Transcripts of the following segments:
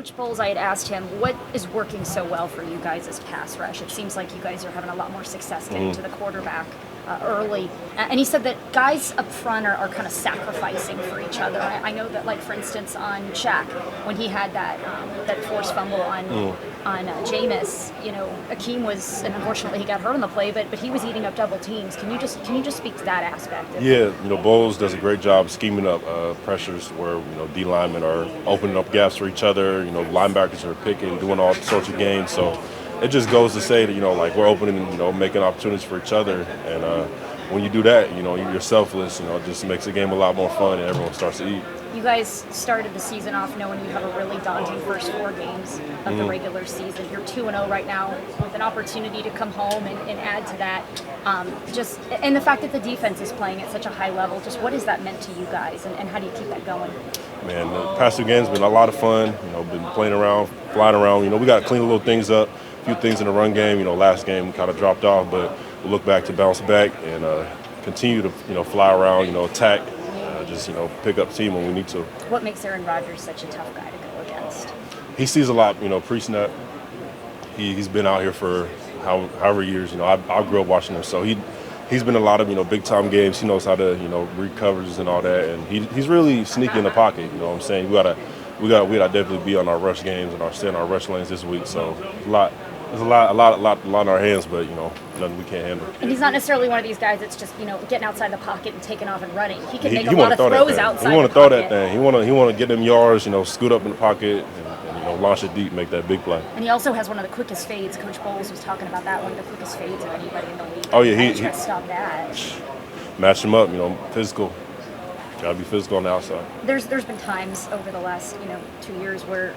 Coach Bowles, I had asked him, what is working so well for you guys as pass rush? It seems like you guys are having a lot more success getting to the quarterback early. And he said that guys up front are kind of sacrificing for each other. I know that, like, for instance, on Shaq, when he had that forced fumble on Jameis, you know, Akeem was, and unfortunately he got hurt on the play, but he was eating up double teams. Can you just speak to that aspect? Yeah, you know, Bowles does a great job scheming up pressures where, you know, D linemen are opening up gaps for each other. You know, linebackers are picking, doing all sorts of games. So it just goes to say that, you know, like, we're opening, you know, making opportunities for each other. And when you do that, you know, you're selfless. You know, it just makes the game a lot more fun, and everyone starts to eat. You guys started the season off knowing you have a really daunting first 4 games of the regular season. You're 2-0 right now with an opportunity to come home and add to that. And the fact that the defense is playing at such a high level, just what has that meant to you guys, and how do you keep that going? Man, the past 2 games have been a lot of fun. You know, been playing around, flying around. You know, we got to clean little things up. A few things in the run game. You know, last game kind of dropped off, but we'll look back to bounce back and continue to, you know, fly around. You know, attack. Just, you know, pick up team when we need to. What makes Aaron Rodgers such a tough guy to go against? He sees a lot, you know, pre-snap. He's been out here for however years. You know, I grew up watching him, so he's been in a lot of, you know, big time games. He knows how to, you know, read coverages and all that, and he's really sneaky in the pocket. You know what I'm saying? We gotta definitely be on our rush games and stay in our rush lanes this week. So there's a lot on our hands, but, you know, nothing we can't handle. And he's not necessarily one of these guys that's just, you know, getting outside the pocket and taking off and running. He can make a lot of throws outside. He want to throw that thing. He want to get them yards, you know, scoot up in the pocket and, you know, launch it deep, make that big play. And he also has one of the quickest fades. Coach Bowles was talking about that, one of the quickest fades of anybody in the league. Oh yeah, he try to stop that. Match him up, you know, physical. Gotta be physical on the outside. There's been times over the last, you know, 2 years where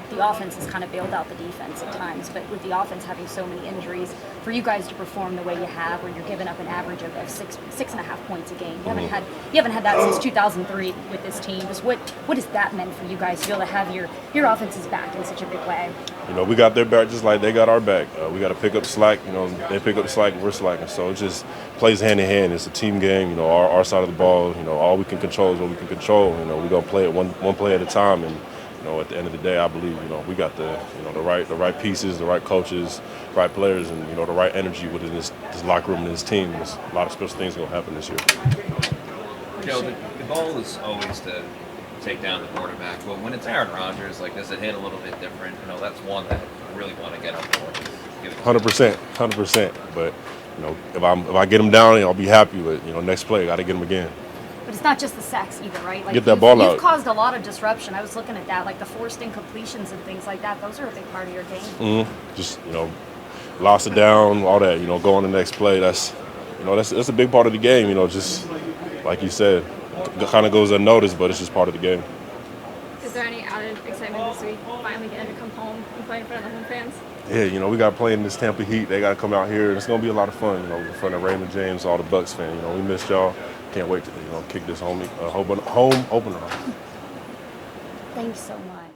the offense has kind of bailed out the defense at times, but with the offense having so many injuries, for you guys to perform the way you have, where you're giving up an average of 6.5 points a game, you haven't had that since 2003 with this team. Just what has that meant for you guys to be able to have your offenses back in such a big way? You know, we got their back just like they got our back. We got to pick up slack. You know, they pick up the slack and we're slacking. So it just plays hand in hand. It's a team game. You know, our side of the ball. You know, all we can control is what we can control. You know, we're gonna play it one play at a time. And, you know, at the end of the day, I believe, you know, we got the right pieces, the right coaches, right players, and, you know, the right energy within this locker room and this team. There's a lot of special things gonna happen this year. Joe, the goal is always to take down the quarterback, but when it's Aaron Rodgers, like, does it hit a little bit different? You know, that's one that I really want to get up for. 100%. But, you know, if I get him down, I'll be happy. But, you know, next play, I got to get him again. But it's not just the sacks either, right? Like, get that ball out. You've caused a lot of disruption. I was looking at that, like the forced incompletions and things like that. Those are a big part of your game. Just, you know, lost it down, all that. You know, go on the next play. That's a big part of the game. You know, just like you said, it kind of goes unnoticed, but it's just part of the game. Is there any added excitement this week, finally getting to come home and play in front of the home fans? Yeah, you know, we got to play in this Tampa Heat. They got to come out here. It's going to be a lot of fun, you know, in front of Raymond James, all the Bucs fans. You know, we missed y'all. Can't wait to, you know, kick this home opener off. Thanks so much.